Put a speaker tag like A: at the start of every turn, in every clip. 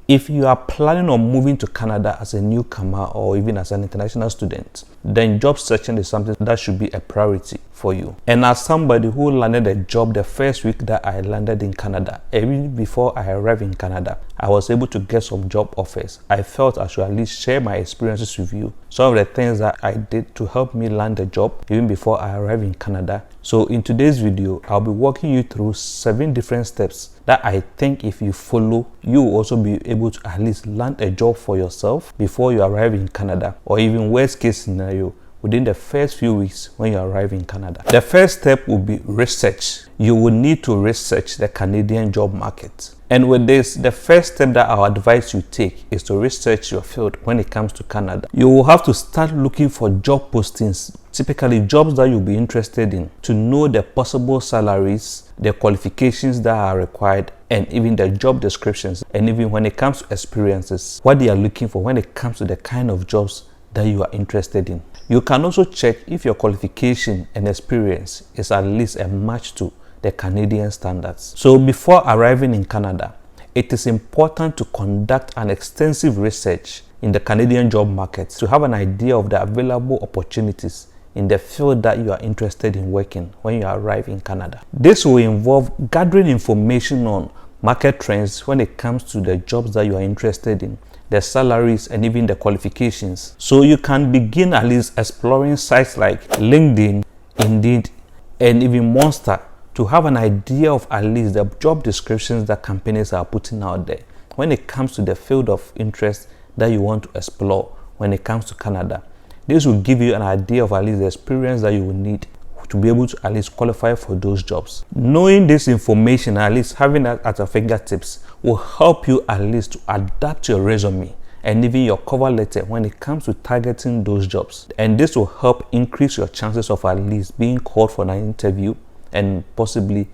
A: If you are planning on moving to Canada as a newcomer or even as an international student, then job searching is something that should be a priority for you. And as somebody who landed a job the first week that I landed in Canada, even before I arrived in Canada, I was able to get some job offers. I felt I should at least share my experiences with you. Some of the things that I did to help me land a job even before I arrived in Canada. So in today's video, I'll be walking you through 7 different steps that I think if you follow, you will also be able to at least land a job for yourself before you arrive in Canada, or even worst case scenario, within the first few weeks when you arrive in Canada. The first step will be research. You will need to research the Canadian job market. And with this, the first step that I'll advise you take is to research your field when it comes to Canada. You will have to start looking for job postings, typically jobs that you'll be interested in, to know the possible salaries, the qualifications that are required, and even the job descriptions. And even when it comes to experiences, what they are looking for when it comes to the kind of jobs that you are interested in. You can also check if your qualification and experience is at least a match to the Canadian standards. So before arriving in Canada, it is important to conduct an extensive research in the Canadian job market to have an idea of the available opportunities in the field that you are interested in working when you arrive in Canada. This will involve gathering information on market trends when it comes to the jobs that you are interested in, the salaries, and even the qualifications. So you can begin at least exploring sites like LinkedIn, Indeed, and even Monster to have an idea of at least the job descriptions that companies are putting out there when it comes to the field of interest that you want to explore when it comes to Canada. This will give you an idea of at least the experience that you will need to be able to at least qualify for those jobs. Knowing this information, at least having that at your fingertips, will help you at least to adapt your resume and even your cover letter when it comes to targeting those jobs. And this will help increase your chances of at least being called for an interview and possibly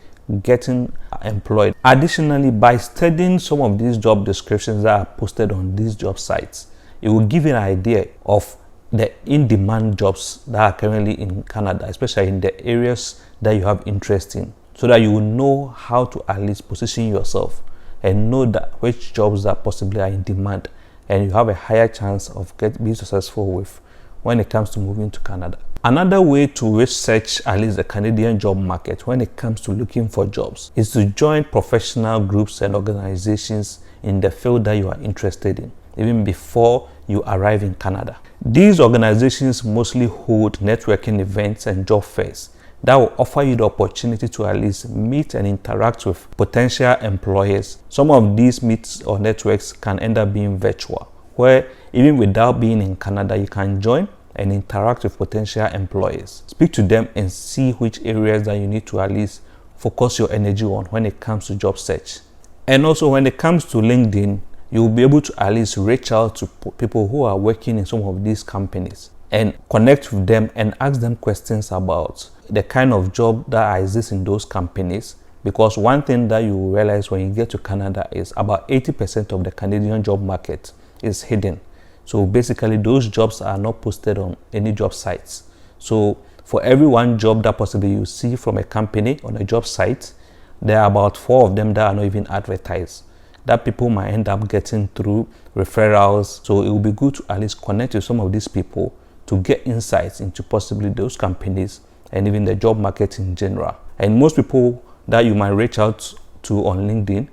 A: getting employed. Additionally, by studying some of these job descriptions that are posted on these job sites, it will give you an idea of the in-demand jobs that are currently in Canada, especially in the areas that you have interest in, so that you will know how to at least position yourself and know that which jobs that possibly are in demand, and you have a higher chance of being successful with when it comes to moving to Canada. Another way to research at least the Canadian job market when it comes to looking for jobs is to join professional groups and organizations in the field that you are interested in, even before you arrive in Canada. These organizations mostly hold networking events and job fairs that will offer you the opportunity to at least meet and interact with potential employers. Some of these meets or networks can end up being virtual, where even without being in Canada, you can join and interact with potential employers. Speak to them and see which areas that you need to at least focus your energy on when it comes to job search. And also when it comes to LinkedIn, you'll be able to at least reach out to people who are working in some of these companies and connect with them and ask them questions about the kind of job that exists in those companies. Because one thing that you will realize when you get to Canada is about 80% of the Canadian job market is hidden. So basically those jobs are not posted on any job sites. So for every one job that possibly you see from a company on a job site, there are about 4 of them that are not even advertised, that people might end up getting through referrals. So it will be good to at least connect with some of these people to get insights into possibly those companies and even the job market in general. And most people that you might reach out to on LinkedIn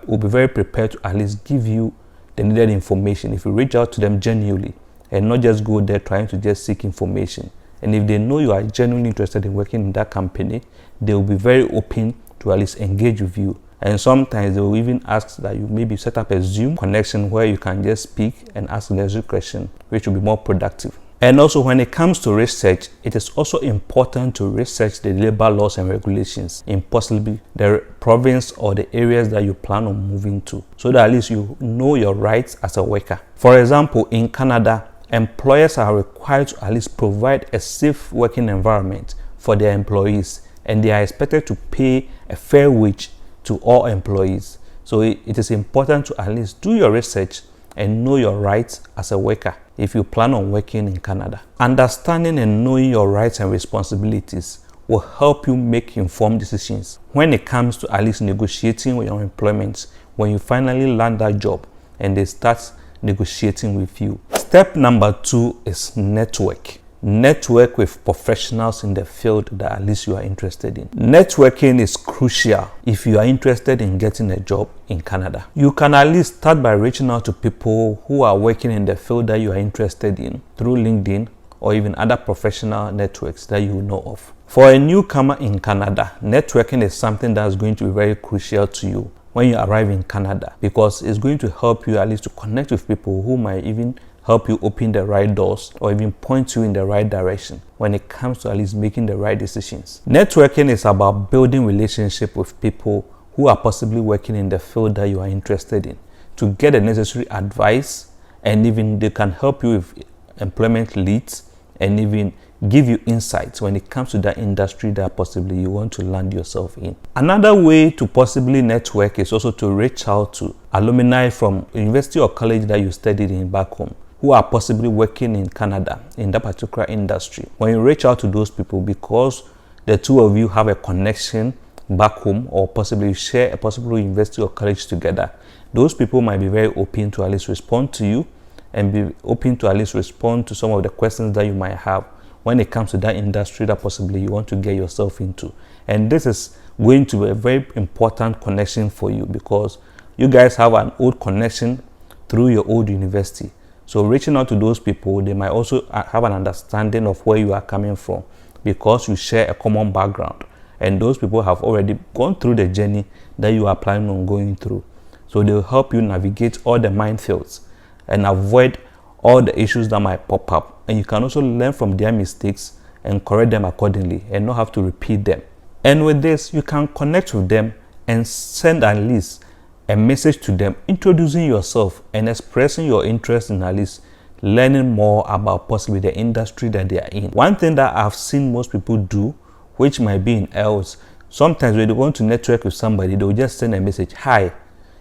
A: will be very prepared to at least give you the needed information if you reach out to them genuinely and not just go there trying to just seek information. And if they know you are genuinely interested in working in that company, they will be very open to at least engage with you. And sometimes they will even ask that you maybe set up a Zoom connection where you can just speak and ask the question, which will be more productive. And also when it comes to research, it is also important to research the labor laws and regulations in possibly the province or the areas that you plan on moving to, so that at least you know your rights as a worker. For example, in Canada, employers are required to at least provide a safe working environment for their employees, and they are expected to pay a fair wage to all employees. So it is important to at least do your research and know your rights as a worker if you plan on working in Canada. Understanding and knowing your rights and responsibilities will help you make informed decisions when it comes to at least negotiating with your employment when you finally land that job and they start negotiating with you. Step number 2 is network. Network with professionals in the field that at least you are interested in. Networking is crucial if you are interested in getting a job in Canada. You can at least start by reaching out to people who are working in the field that you are interested in through LinkedIn or even other professional networks that you know of. For a newcomer in Canada, networking is something that's going to be very crucial to you when you arrive in Canada, because it's going to help you at least to connect with people who might even help you open the right doors or even point you in the right direction when it comes to at least making the right decisions. Networking is about building relationship with people who are possibly working in the field that you are interested in to get the necessary advice, and even they can help you with employment leads and even give you insights when it comes to that industry that possibly you want to land yourself in. Another way to possibly network is also to reach out to alumni from university or college that you studied in back home, who are possibly working in Canada in that particular industry. When you reach out to those people, because the two of you have a connection back home, or possibly you share a possible university or college together, those people might be very open to at least respond to you and be open to at least respond to some of the questions that you might have when it comes to that industry that possibly you want to get yourself into. And this is going to be a very important connection for you, because you guys have an old connection through your old university. So reaching out to those people, they might also have an understanding of where you are coming from, because you share a common background, and those people have already gone through the journey that you are planning on going through. So they'll help you navigate all the minefields and avoid all the issues that might pop up. And you can also learn from their mistakes and correct them accordingly and not have to repeat them. And with this, you can connect with them and send at least a message to them introducing yourself and expressing your interest in at least learning more about possibly the industry that they are in. One thing that I've seen most people do, which might be in else, sometimes when they want to network with somebody, they'll just send a message, hi.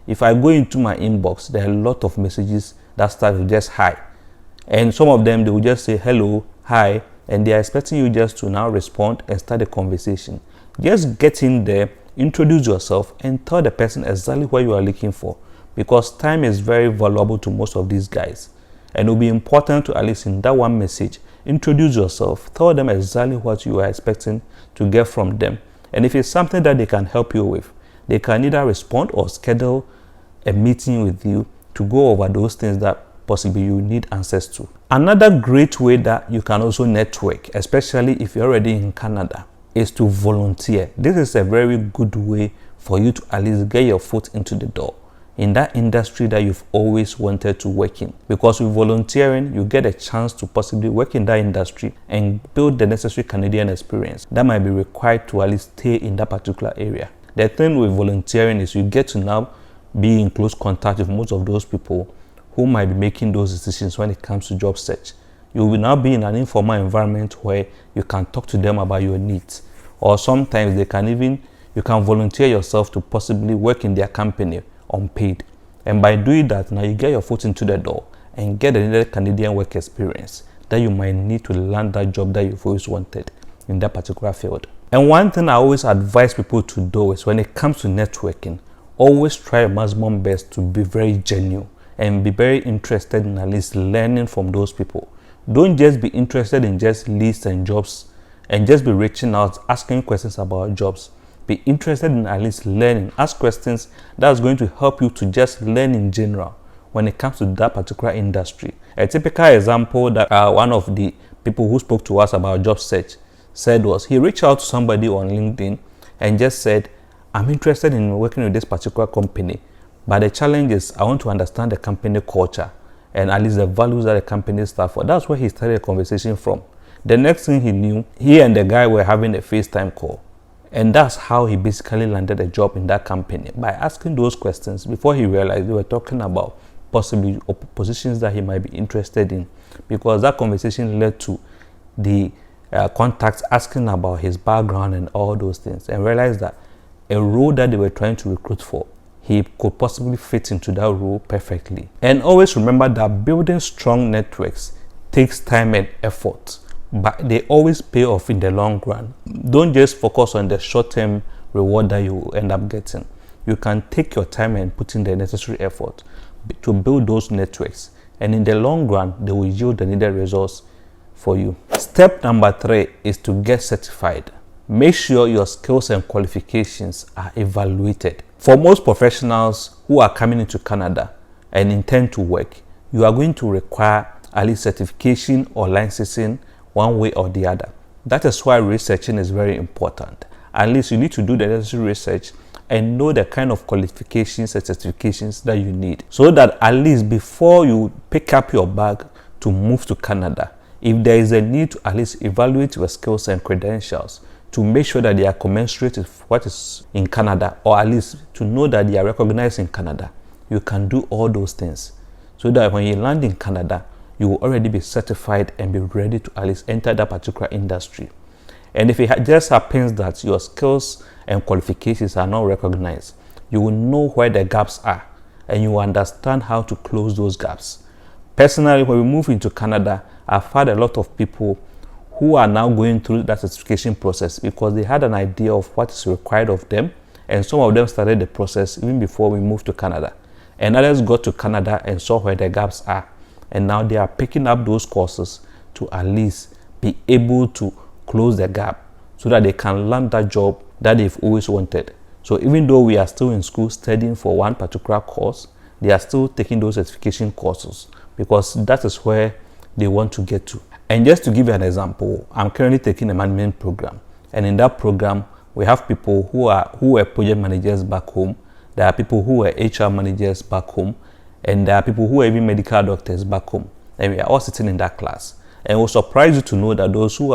A: If I go into my inbox, there are a lot of messages that start with just hi. And some of them, they will just say hello, hi, and they are expecting you just to now respond and start a conversation. Just get in there, introduce yourself, and tell the person exactly what you are looking for, because time is very valuable to most of these guys. And it will be important to at least in that one message, introduce yourself, tell them exactly what you are expecting to get from them. And if it's something that they can help you with, they can either respond or schedule a meeting with you to go over those things that possibly you need answers to. Another great way that you can also network, especially if you're already in Canada, is to volunteer. This is a very good way for you to at least get your foot into the door in that industry that you've always wanted to work in. Because with volunteering, you get a chance to possibly work in that industry and build the necessary Canadian experience that might be required to at least stay in that particular area. The thing with volunteering is you get to now be in close contact with most of those people who might be making those decisions when it comes to job search. You will now be in an informal environment where you can talk to them about your needs, or sometimes you can volunteer yourself to possibly work in their company unpaid. And by doing that, now you get your foot into the door and get the needed Canadian work experience that you might need to land that job that you've always wanted in that particular field. And one thing I always advise people to do is when it comes to networking, always try your maximum best to be very genuine and be very interested in at least learning from those people. Don't just be interested in just lists and jobs and just be reaching out, asking questions about jobs. Be interested in at least learning. Ask questions that's going to help you to just learn in general when it comes to that particular industry. A typical example that one of the people who spoke to us about job search said was he reached out to somebody on LinkedIn and just said, I'm interested in working with this particular company, but the challenge is I want to understand the company culture and at least the values that the company stands for. That's where he started a conversation from. The next thing he knew, he and the guy were having a FaceTime call. And that's how he basically landed a job in that company, by asking those questions before he realized they were talking about possibly positions that he might be interested in, because that conversation led to the contacts asking about his background and all those things, and realized that a role that they were trying to recruit for, he could possibly fit into that role perfectly. And always remember that building strong networks takes time and effort, but they always pay off in the long run. Don't just focus on the short-term reward that you end up getting. You can take your time and put in the necessary effort, to build those networks, and in the long run they will yield the needed results for you. Step number 3 is to get certified. Make sure your skills and qualifications are evaluated. For most professionals who are coming into Canada and intend to work, you are going to require at least certification or licensing one way or the other. That is why researching is very important. At least you need to do the necessary research and know the kind of qualifications and certifications that you need, so that at least before you pick up your bag to move to Canada, if there is a need to at least evaluate your skills and credentials to make sure that they are commensurate with what is in Canada, or at least to know that they are recognized in Canada, you can do all those things so that when you land in Canada, you will already be certified and be ready to at least enter that particular industry. And if it just happens that your skills and qualifications are not recognized, you will know where the gaps are and you will understand how to close those gaps. Personally, when we move into Canada, I've had a lot of people who are now going through that certification process because they had an idea of what is required of them, and some of them started the process even before we moved to Canada. And others got to Canada and saw where the gaps are, and now they are picking up those courses to at least be able to close the gap so that they can land that job that they've always wanted. So even though we are still in school studying for one particular course, they are still taking those certification courses because that is where they want to get to. And just to give you an example, I'm currently taking a management program, and in that program we have people who were project managers back home, there are people who were HR managers back home, and there are people who are even medical doctors back home, and we are all sitting in that class. And it will surprise you to know that those who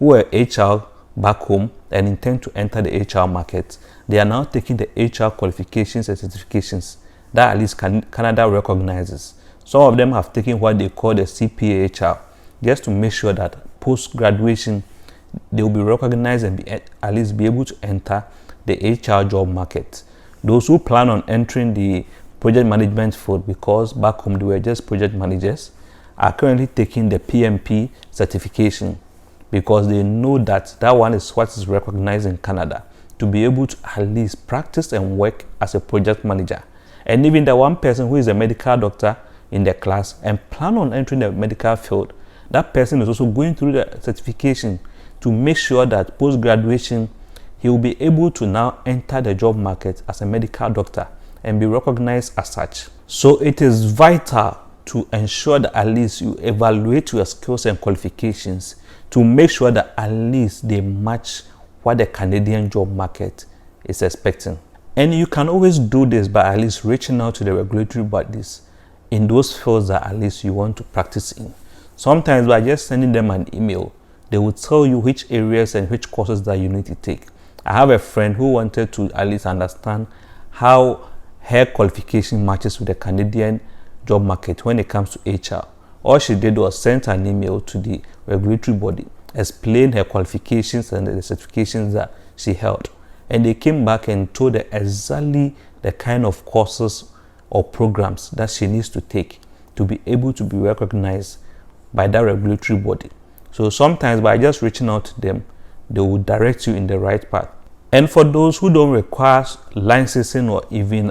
A: were HR back home and intend to enter the HR market, they are now taking the HR qualifications and certifications that at least Canada recognizes. Some of them have taken what they call the CPA HR, just to make sure that post-graduation they will be recognized and at least be able to enter the HR job market. Those who plan on entering the project management field, because back home they were just project managers, are currently taking the PMP certification because they know that that one is what is recognized in Canada, to be able to at least practice and work as a project manager. And even the one person who is a medical doctor in the class and plan on entering the medical field, that person is also going through the certification to make sure that post-graduation he will be able to now enter the job market as a medical doctor and be recognized as such. So it is vital to ensure that at least you evaluate your skills and qualifications to make sure that at least they match what the Canadian job market is expecting. And you can always do this by at least reaching out to the regulatory bodies in those fields that at least you want to practice in. Sometimes by just sending them an email, they will tell you which areas and which courses that you need to take. I have a friend who wanted to at least understand how her qualification matches with the Canadian job market when it comes to HR. All she did was send an email to the regulatory body, explain her qualifications and the certifications that she held. And they came back and told her exactly the kind of courses or programs that she needs to take to be able to be recognized by that regulatory body. So sometimes by just reaching out to them, they will direct you in the right path. And for those who don't require licensing or even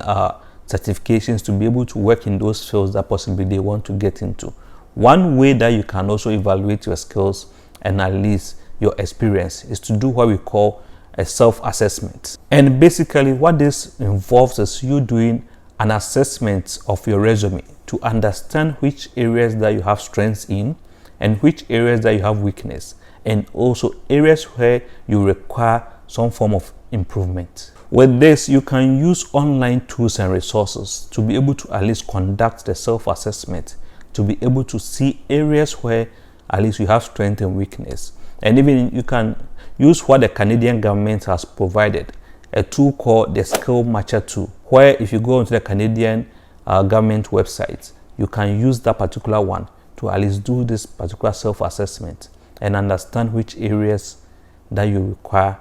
A: certifications to be able to work in those fields that possibly they want to get into, one way that you can also evaluate your skills and at least your experience is to do what we call a self-assessment. And basically what this involves is you doing an assessment of your resume to understand which areas that you have strengths in and which areas that you have weakness, and also areas where you require some form of improvement. With this, you can use online tools and resources to be able to at least conduct the self-assessment, to be able to see areas where at least you have strength and weakness. And even you can use what the Canadian government has provided, a tool called the Skill Matcher tool, where if you go onto the Canadian government website, you can use that particular one to at least do this particular self-assessment and understand which areas that you require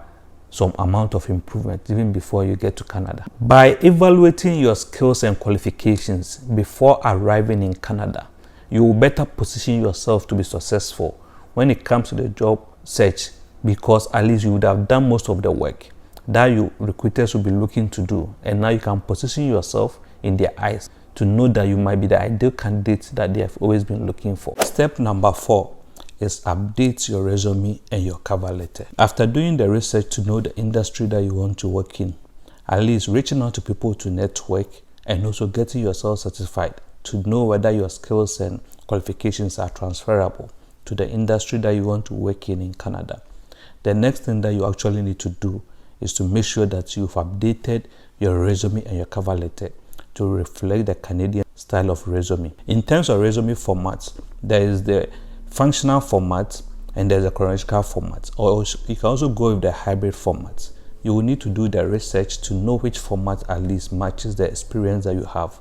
A: some amount of improvement even before you get to Canada. By evaluating your skills and qualifications before arriving in Canada, you will better position yourself to be successful when it comes to the job search, because at least you would have done most of the work that you recruiters will be looking to do, and now you can position yourself in their eyes to know that you might be the ideal candidate that they have always been looking for. Step number 4 is update your resume and your cover letter. After doing the research to know the industry that you want to work in, at least reaching out to people to network and also getting yourself certified to know whether your skills and qualifications are transferable to the industry that you want to work in Canada. The next thing that you actually need to do is to make sure that you've updated your resume and your cover letter to reflect the Canadian style of resume. In terms of resume formats, there is the functional format and there's a chronological format, or you can also go with the hybrid format. You will need to do the research to know which format at least matches the experience that you have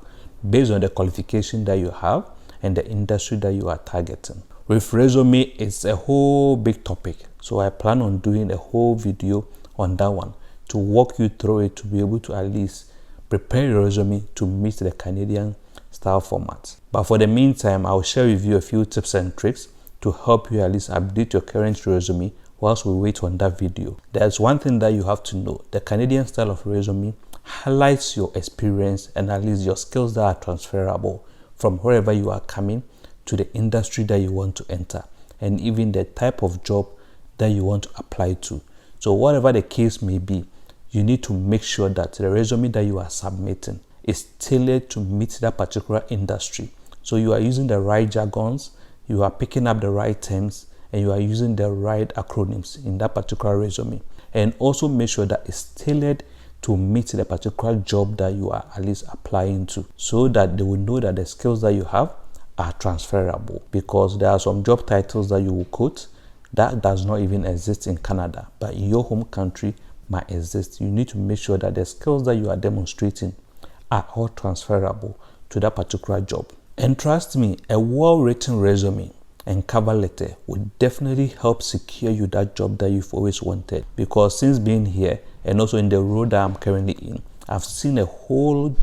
A: based on the qualification that you have and the industry that you are targeting. With resume, it's a whole big topic, so I plan on doing a whole video on that one to walk you through it, to be able to at least prepare your resume to meet the Canadian style format. But for the meantime, I'll share with you a few tips and tricks to help you at least update your current resume whilst we wait on that video. There's one thing that you have to know: the Canadian style of resume highlights your experience and at least your skills that are transferable from wherever you are coming to the industry that you want to enter, and even the type of job that you want to apply to. So whatever the case may be, you need to make sure that the resume that you are submitting is tailored to meet that particular industry. So you are using the right jargons, you are picking up the right terms, and you are using the right acronyms in that particular resume. And also make sure that it's tailored to meet the particular job that you are at least applying to, so that they will know that the skills that you have are transferable. Because there are some job titles that you will quote that does not even exist in Canada, but in your home country might exist. You need to make sure that the skills that you are demonstrating are all transferable to that particular job. And trust me, a well-written resume and cover letter will definitely help secure you that job that you've always wanted. Because since being here and also in the role that I'm currently in, I've seen a whole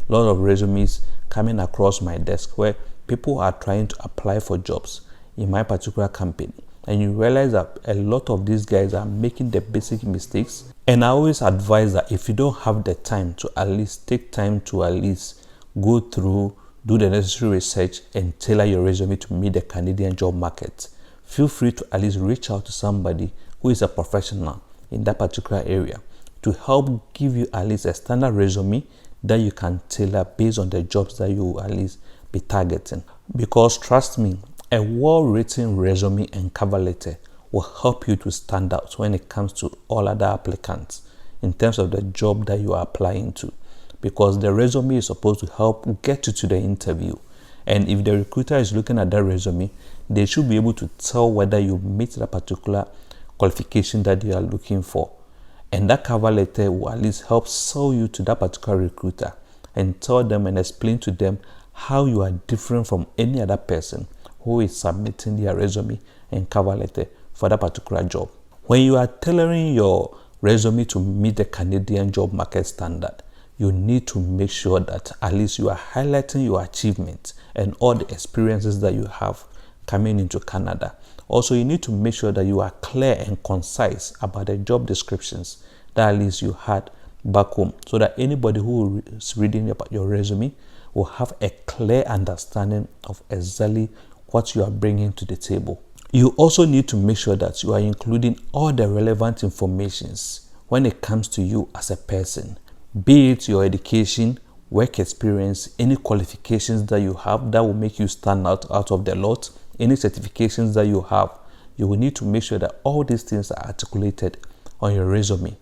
A: lot of resumes coming across my desk where people are trying to apply for jobs in my particular company, and you realize that a lot of these guys are making the basic mistakes. And I always advise that if you don't have the time to at least take time to at least go through, do the necessary research and tailor your resume to meet the Canadian job market, feel free to at least reach out to somebody who is a professional in that particular area to help give you at least a standard resume that you can tailor based on the jobs that you will at least be targeting. Because trust me, a well-written resume and cover letter will help you to stand out when it comes to all other applicants in terms of the job that you are applying to. Because the resume is supposed to help get you to the interview. And if the recruiter is looking at that resume, they should be able to tell whether you meet that particular qualification that they are looking for. And that cover letter will at least help sell you to that particular recruiter and tell them and explain to them how you are different from any other person who is submitting their resume and cover letter for that particular job. When you are tailoring your resume to meet the Canadian job market standard, you need to make sure that at least you are highlighting your achievements and all the experiences that you have coming into Canada. Also, you need to make sure that you are clear and concise about the job descriptions that at least you had back home, so that anybody who is reading about your resume will have a clear understanding of exactly what you are bringing to the table. You also need to make sure that you are including all the relevant informations when it comes to you as a person, be it your education, work experience, any qualifications that you have that will make you stand out of the lot, any certifications that you have. You will need to make sure that all these things are articulated on your resume,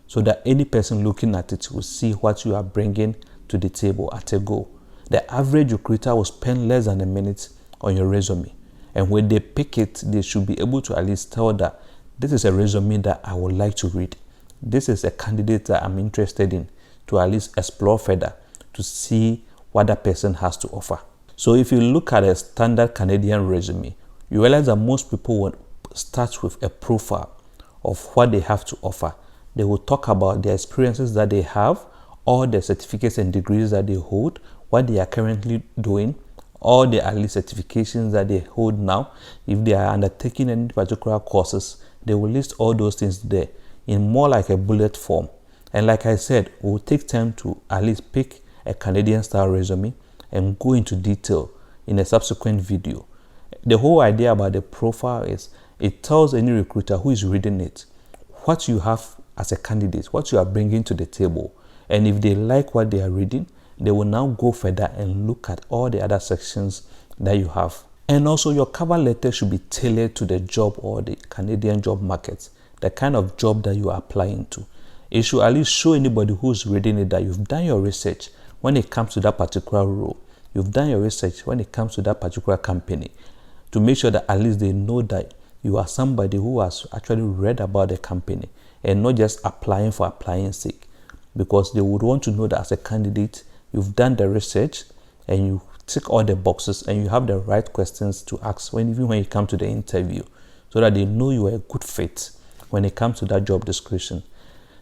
A: so that any person looking at it will see what you are bringing to the table at a go. The average recruiter will spend less than a minute on your resume, and when they pick it, they should be able to at least tell that this is a resume that I would like to read. This is a candidate that I'm interested in to at least explore further to see what that person has to offer. So if you look at a standard Canadian resume, you realize that most people will start with a profile of what they have to offer. They will talk about the experiences that they have, all the certificates and degrees that they hold, what they are currently doing, all the at least certifications that they hold now. If they are undertaking any particular courses, they will list all those things there in more like a bullet form. And like I said, it will take time to at least pick a Canadian style resume and go into detail in a subsequent video. The whole idea about the profile is it tells any recruiter who is reading it what you have as a candidate, what you are bringing to the table. And if they like what they are reading, they will now go further and look at all the other sections that you have. And also your cover letter should be tailored to the job or the Canadian job market, the kind of job that you are applying to. It should at least show anybody who's reading it that you've done your research when it comes to that particular role. You've done your research when it comes to that particular company, to make sure that at least they know that you are somebody who has actually read about the company and not just applying for applying's sake, because they would want to know that as a candidate, you've done the research and you tick all the boxes and you have the right questions to ask even when you come to the interview, so that they know you are a good fit when it comes to that job description.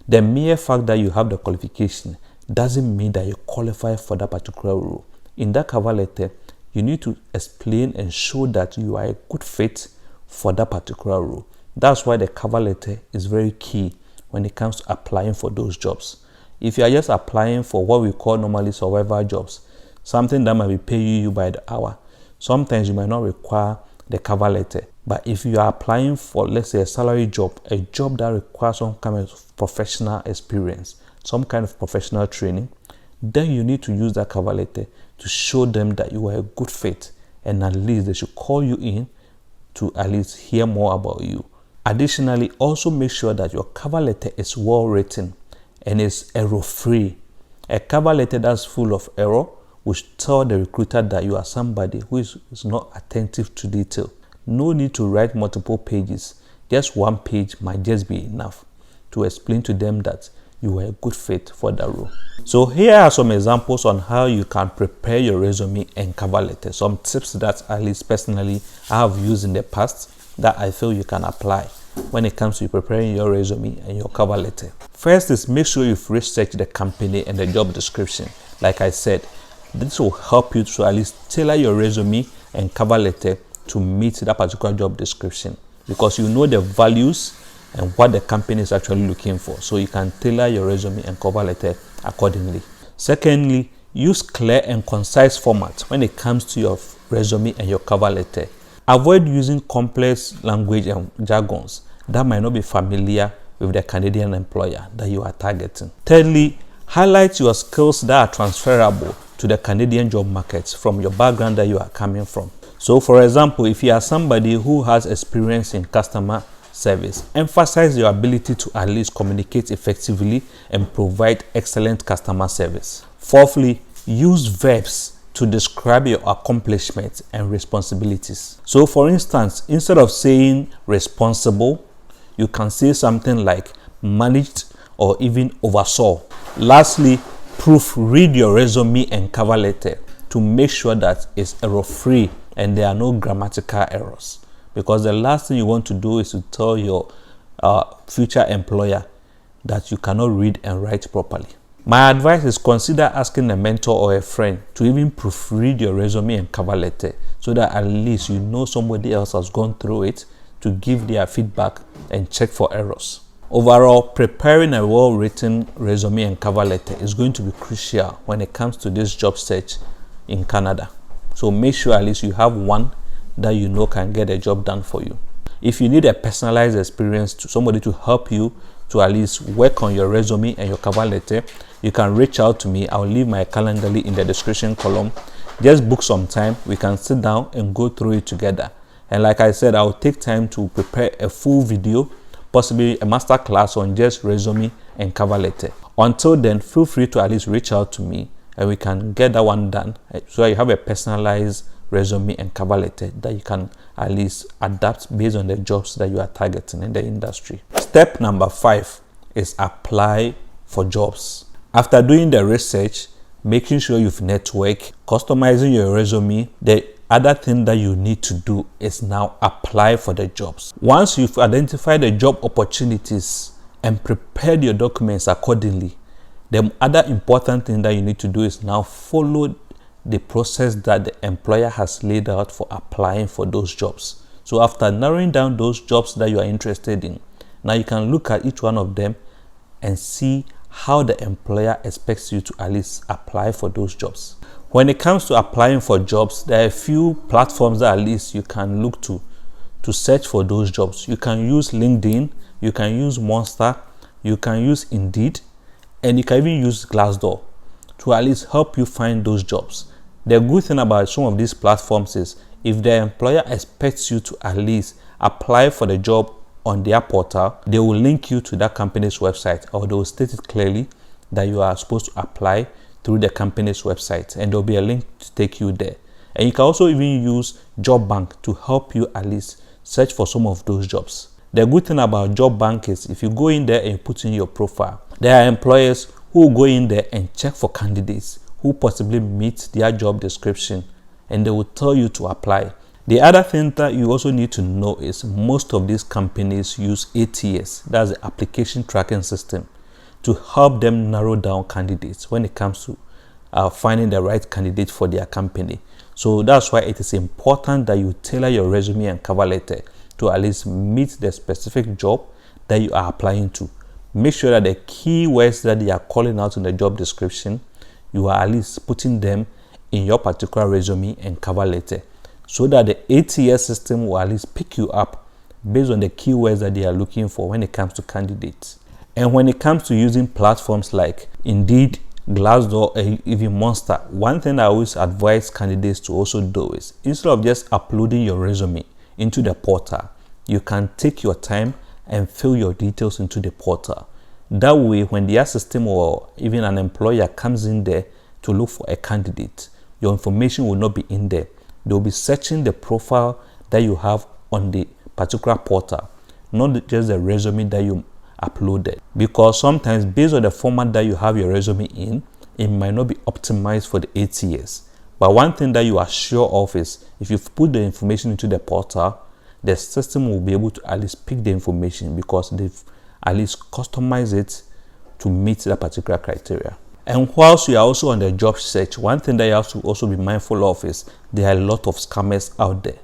A: The mere fact that you have the qualification doesn't mean that you qualify for that particular role. In that cover letter, you need to explain and show that you are a good fit for that particular role. That's why the cover letter is very key when it comes to applying for those jobs. If you are just applying for what we call normally survival jobs, something that might be paying you by the hour, sometimes you might not require the cover letter. But if you are applying for, let's say, a salary job, a job that requires some kind of professional experience, some kind of professional training, then you need to use that cover letter to show them that you are a good fit, and at least they should call you in to at least hear more about you. Additionally, also make sure that your cover letter is well written and is error-free. A cover letter that's full of error will tell the recruiter that you are somebody who is not attentive to detail. No need to write multiple pages. Just one page might just be enough to explain to them that you are a good fit for that role. So here are some examples on how you can prepare your resume and cover letter. Some tips that at least personally I have used in the past that I feel you can apply when it comes to preparing your resume and your cover letter. First is make sure you've researched the company and the job description. Like I said, this will help you to at least tailor your resume and cover letter to meet that particular job description, because you know the values and what the company is actually looking for, so you can tailor your resume and cover letter accordingly. Secondly, use clear and concise format when it comes to your resume and your cover letter. Avoid using complex language and jargons that might not be familiar with the Canadian employer that you are targeting. Thirdly, highlight your skills that are transferable to the Canadian job market from your background that you are coming from. So for example, if you are somebody who has experience in customer service, emphasize your ability to at least communicate effectively and provide excellent customer service. Fourthly, use verbs to describe your accomplishments and responsibilities. So for instance, instead of saying responsible, you can say something like managed or even oversaw. Lastly, proofread your resume and cover letter to make sure that it's error-free and there are no grammatical errors, because the last thing you want to do is to tell your future employer that you cannot read and write properly. My advice is consider asking a mentor or a friend to even proofread your resume and cover letter, so that at least you know somebody else has gone through it to give their feedback and check for errors. Overall, preparing a well-written resume and cover letter is going to be crucial when it comes to this job search in Canada. So make sure at least you have one that you know can get a job done for you. If you need a personalized experience to somebody to help you to at least work on your resume and your cover letter, you can reach out to me. I'll leave my Calendly in the description column. Just book some time. We can sit down and go through it together. And like I said, I'll take time to prepare a full video, possibly a master class on just resume and cover letter. Until then, feel free to at least reach out to me and we can get that one done, so you have a personalized resume and cover letter that you can at least adapt based on the jobs that you are targeting in the industry. Step number 5 is apply for jobs. After doing the research, making sure you've networked, customizing your resume, the other thing that you need to do is now apply for the jobs. Once you've identified the job opportunities and prepared your documents accordingly, the other important thing that you need to do is now follow the process that the employer has laid out for applying for those jobs. So after narrowing down those jobs that you are interested in, now you can look at each one of them and see how the employer expects you to at least apply for those jobs. When it comes to applying for jobs, there are a few platforms that at least you can look to search for those jobs. You can use LinkedIn, you can use Monster, you can use Indeed, and you can even use Glassdoor to at least help you find those jobs. The good thing about some of these platforms is if the employer expects you to at least apply for the job on their portal, they will link you to that company's website, or they will state it clearly that you are supposed to apply through the company's website, and there will be a link to take you there. And you can also even use Job Bank to help you at least search for some of those jobs. The good thing about Job Bank is if you go in there and you put in your profile, there are employers who will go in there and check for candidates who possibly meet their job description, and they will tell you to apply. The other thing that you also need to know is most of these companies use ATS, that's the application tracking system, to help them narrow down candidates when it comes to finding the right candidate for their company. So that's why it is important that you tailor your resume and cover letter to at least meet the specific job that you are applying to. Make sure that the keywords that they are calling out in the job description, you are at least putting them in your particular resume and cover letter, so that the ATS system will at least pick you up based on the keywords that they are looking for when it comes to candidates. And when it comes to using platforms like Indeed, Glassdoor, and even Monster, one thing I always advise candidates to also do is, instead of just uploading your resume into the portal, you can take your time and fill your details into the portal. That way, when their system or even an employer comes in there to look for a candidate, your information will not be in there. They'll be searching the profile that you have on the particular portal, not just the resume that you uploaded, because sometimes based on the format that you have your resume in, it might not be optimized for the ATS. But one thing that you are sure of is if you put the information into the portal, the system will be able to at least pick the information because they've at least customized it to meet that particular criteria. And whilst you are also on the job search, one thing that you have to also be mindful of is there are a lot of scammers out there.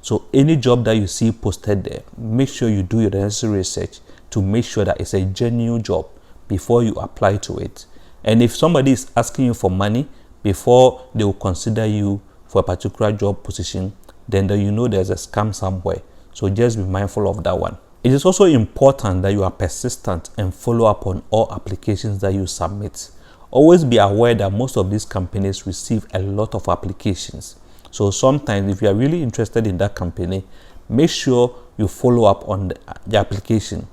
A: So any job that you see posted there, make sure you do your necessary research to make sure that it's a genuine job before you apply to it. And if somebody is asking you for money before they will consider you for a particular job position, then you know there's a scam somewhere. So just be mindful of that one. It is also important that you are persistent and follow up on all applications that you submit. Always be aware that most of these companies receive a lot of applications. So sometimes if you are really interested in that company, make sure you follow up on the application,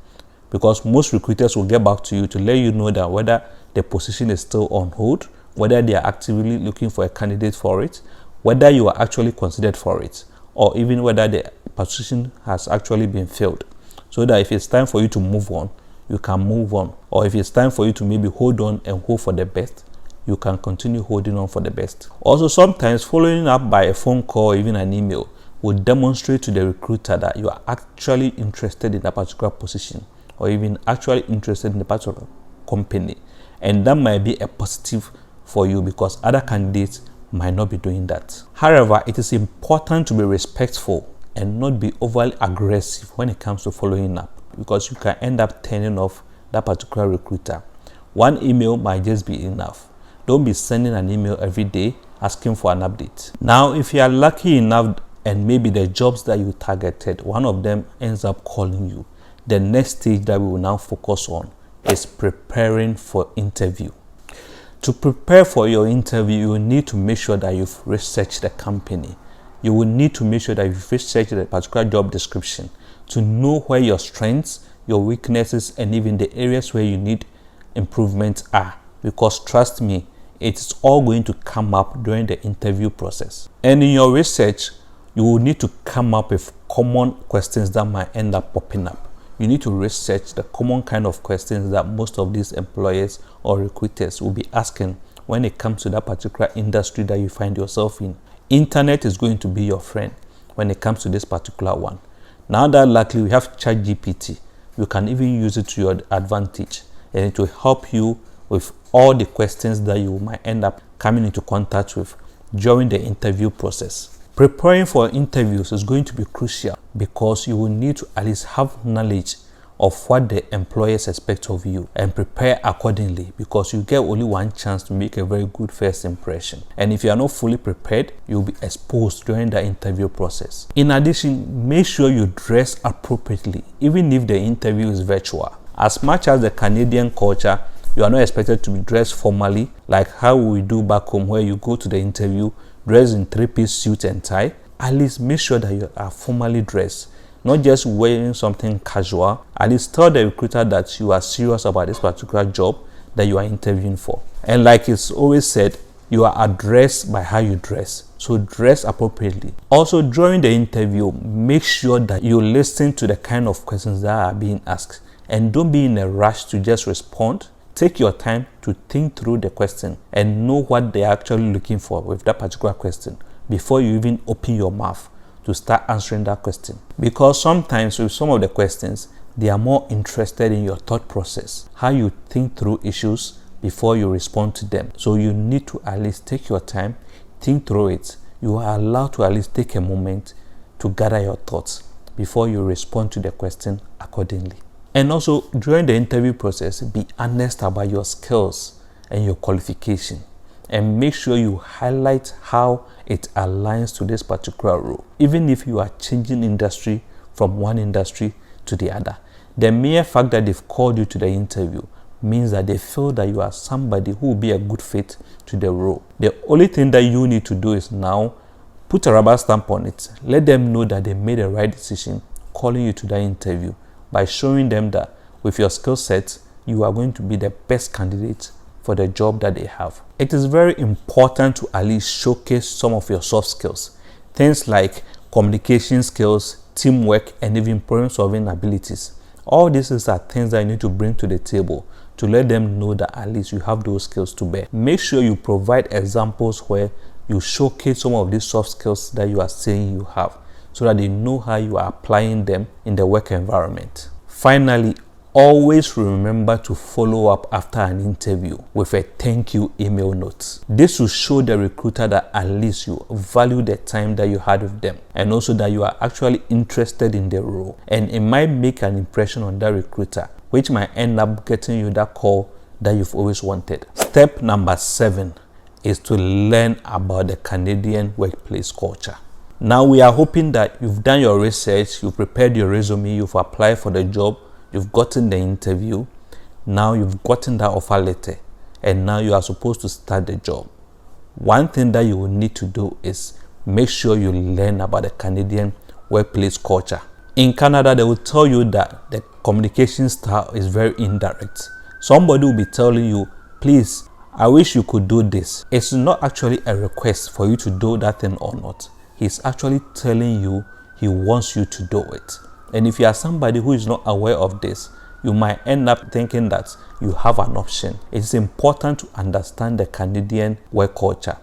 A: because most recruiters will get back to you to let you know that whether the position is still on hold, whether they are actively looking for a candidate for it, whether you are actually considered for it, or even whether the position has actually been filled, so that if it's time for you to move on, you can move on. Or if it's time for you to maybe hold on and hope for the best, you can continue holding on for the best. Also, sometimes following up by a phone call or even an email will demonstrate to the recruiter that you are actually interested in a particular position or even actually interested in a particular company. And that might be a positive for you because other candidates might not be doing that. However, it is important to be respectful and not be overly aggressive when it comes to following up, because you can end up turning off that particular recruiter. One email might just be enough. Don't be sending an email every day asking for an update. Now, if you are lucky enough and maybe the jobs that you targeted, one of them ends up calling you, the next stage that we will now focus on is preparing for interview. To prepare for your interview, you will need to make sure that you've researched the company. You will need to make sure that you've researched the particular job description to know where your strengths, your weaknesses, and even the areas where you need improvement are. Because trust me, it's all going to come up during the interview process. And in your research, you will need to come up with common questions that might end up popping up. You need to research the common kind of questions that most of these employers or recruiters will be asking when it comes to that particular industry that you find yourself in. Internet is going to be your friend when it comes to this particular one. Now that luckily we have ChatGPT, you can even use it to your advantage, and it will help you with all the questions that you might end up coming into contact with during the interview process. Preparing for interviews is going to be crucial because you will need to at least have knowledge of what the employers expect of you and prepare accordingly, because you get only one chance to make a very good first impression. And if you are not fully prepared, you'll be exposed during the interview process. In addition, make sure you dress appropriately, even if the interview is virtual. As much as the Canadian culture, you are not expected to be dressed formally like how we do back home, where you go to the interview dressed in 3-piece suit and tie. At least make sure that you are formally dressed, not just wearing something casual. At least tell the recruiter that you are serious about this particular job that you are interviewing for. And like it's always said, you are addressed by how you dress. So dress appropriately. Also, during the interview, make sure that you listen to the kind of questions that are being asked. And don't be in a rush to just respond. Take your time to think through the question and know what they're actually looking for with that particular question before you even open your mouth to start answering that question. Because sometimes with some of the questions, they are more interested in your thought process, how you think through issues before you respond to them. So you need to at least take your time, think through it. You are allowed to at least take a moment to gather your thoughts before you respond to the question accordingly. And also, during the interview process, be honest about your skills and your qualification, and make sure you highlight how it aligns to this particular role. Even if you are changing industry from one industry to the other, the mere fact that they've called you to the interview means that they feel that you are somebody who will be a good fit to the role. The only thing that you need to do is now put a rubber stamp on it. Let them know that they made the right decision calling you to the interview, by showing them that with your skill set, you are going to be the best candidate for the job that they have. It is very important to at least showcase some of your soft skills. Things like communication skills, teamwork, and even problem-solving abilities. All these are things that you need to bring to the table to let them know that at least you have those skills to bear. Make sure you provide examples where you showcase some of these soft skills that you are saying you have, so that they know how you are applying them in the work environment. Finally, always remember to follow up after an interview with a thank you email note. This will show the recruiter that at least you value the time that you had with them, and also that you are actually interested in the role. And it might make an impression on that recruiter, which might end up getting you that call that you've always wanted. Step number 7 is to learn about the Canadian workplace culture. Now, we are hoping that you've done your research, you've prepared your resume, you've applied for the job, you've gotten the interview, now you've gotten that offer letter, and now you are supposed to start the job. One thing that you will need to do is make sure you learn about the Canadian workplace culture. In Canada, they will tell you that the communication style is very indirect. Somebody will be telling you, please, I wish you could do this. It's not actually a request for you to do that thing or not. He's actually telling you he wants you to do it. And if you are somebody who is not aware of this, you might end up thinking that you have an option. It's important to understand the Canadian work culture.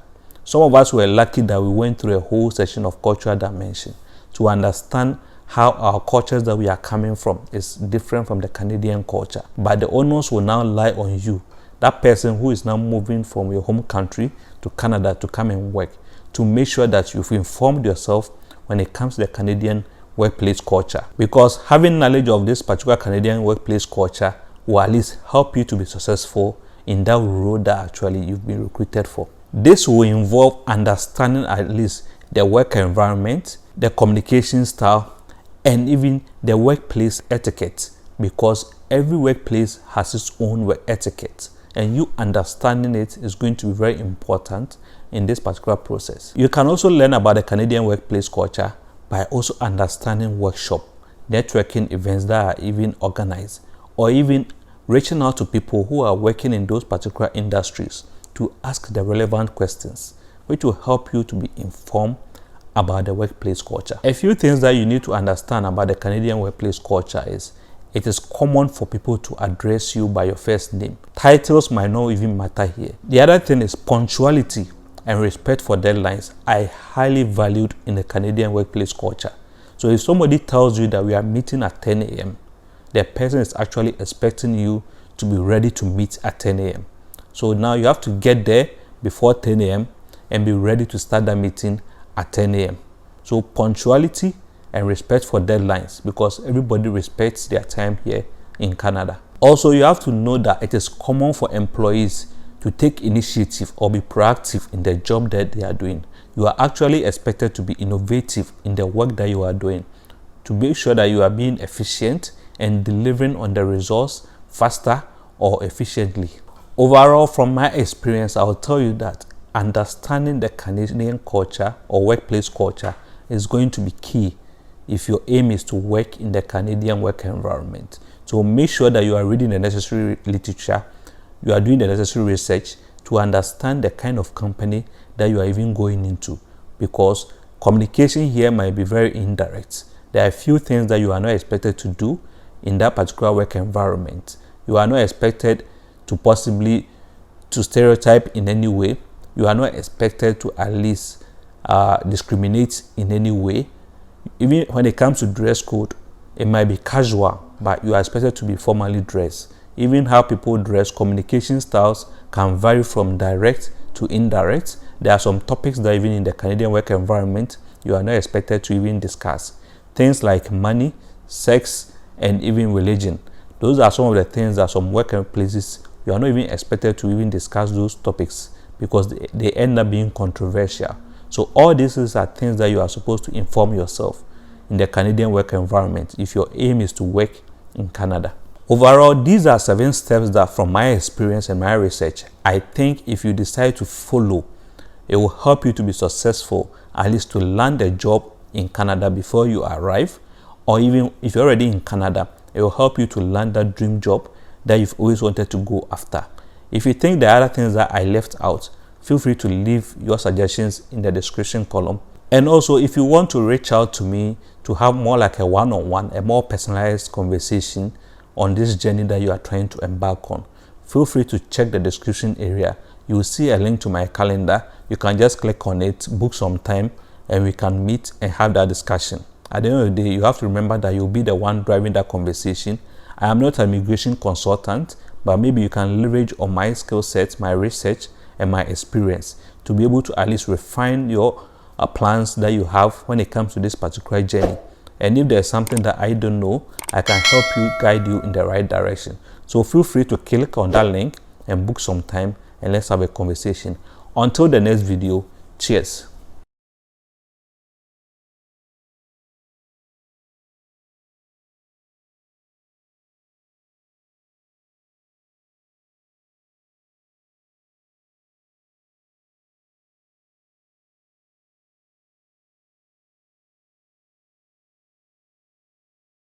A: Some of us were lucky that we went through a whole session of cultural dimension to understand how our cultures that we are coming from is different from the Canadian culture. But the onus will now lie on you, that person who is now moving from your home country to Canada to come and work, to make sure that you've informed yourself when it comes to the Canadian workplace culture. Because having knowledge of this particular Canadian workplace culture will at least help you to be successful in that role that actually you've been recruited for. This will involve understanding at least the work environment, the communication style, and even the workplace etiquette, because every workplace has its own work etiquette, and you understanding it is going to be very important in this particular process. You can also learn about the Canadian workplace culture by also understanding workshop, networking events that are even organized, or even reaching out to people who are working in those particular industries to ask the relevant questions, which will help you to be informed about the workplace culture. A few things that you need to understand about the Canadian workplace culture is it is common for people to address you by your first name. Titles might not even matter here. The other thing is punctuality and respect for deadlines are highly valued in the Canadian workplace culture. So if somebody tells you that we are meeting at 10 a.m., the person is actually expecting you to be ready to meet at 10 a.m. So now you have to get there before 10 a.m. and be ready to start that meeting at 10 a.m. So punctuality and respect for deadlines, because everybody respects their time here in Canada. Also, you have to know that it is common for employees to take initiative or be proactive in the job that they are doing. You are actually expected to be innovative in the work that you are doing, to make sure that you are being efficient and delivering on the results faster or efficiently. Overall, from my experience, I will tell you that understanding the Canadian culture or workplace culture is going to be key if your aim is to work in the Canadian work environment. So make sure that you are reading the necessary literature, you are doing the necessary research to understand the kind of company that you are even going into, because communication here might be very indirect. There are a few things that you are not expected to do in that particular work environment. You are not expected to possibly to stereotype in any way. You are not expected to at least discriminate in any way. Even when it comes to dress code, it might be casual, but you are expected to be formally dressed. Even how people dress, communication styles can vary from direct to indirect. There are some topics that even in the Canadian work environment, you are not expected to even discuss. Things like money, sex, and even religion. Those are some of the things that some workplaces, you are not even expected to even discuss those topics, because they end up being controversial. So all these are things that you are supposed to inform yourself in the Canadian work environment if your aim is to work in Canada. Overall, these are 7 steps that from my experience and my research, I think if you decide to follow, it will help you to be successful, at least to land a job in Canada before you arrive, or even if you're already in Canada, it will help you to land that dream job that you've always wanted to go after. If you think there are other things that I left out, feel free to leave your suggestions in the description column. And also, if you want to reach out to me to have more like a one-on-one, a more personalized conversation on this journey that you are trying to embark on, feel free to check the description area. You will see a link to my calendar. You can just click on it, book some time, and we can meet and have that discussion. At the end of the day, you have to remember that you'll be the one driving that conversation. I am not an immigration consultant, but maybe you can leverage on my skill set, my research, and my experience to be able to at least refine your plans that you have when it comes to this particular journey. And if there's something that I don't know, I can help you, guide you in the right direction. So feel free to click on that link and book some time, and let's have a conversation. Until the next video, cheers.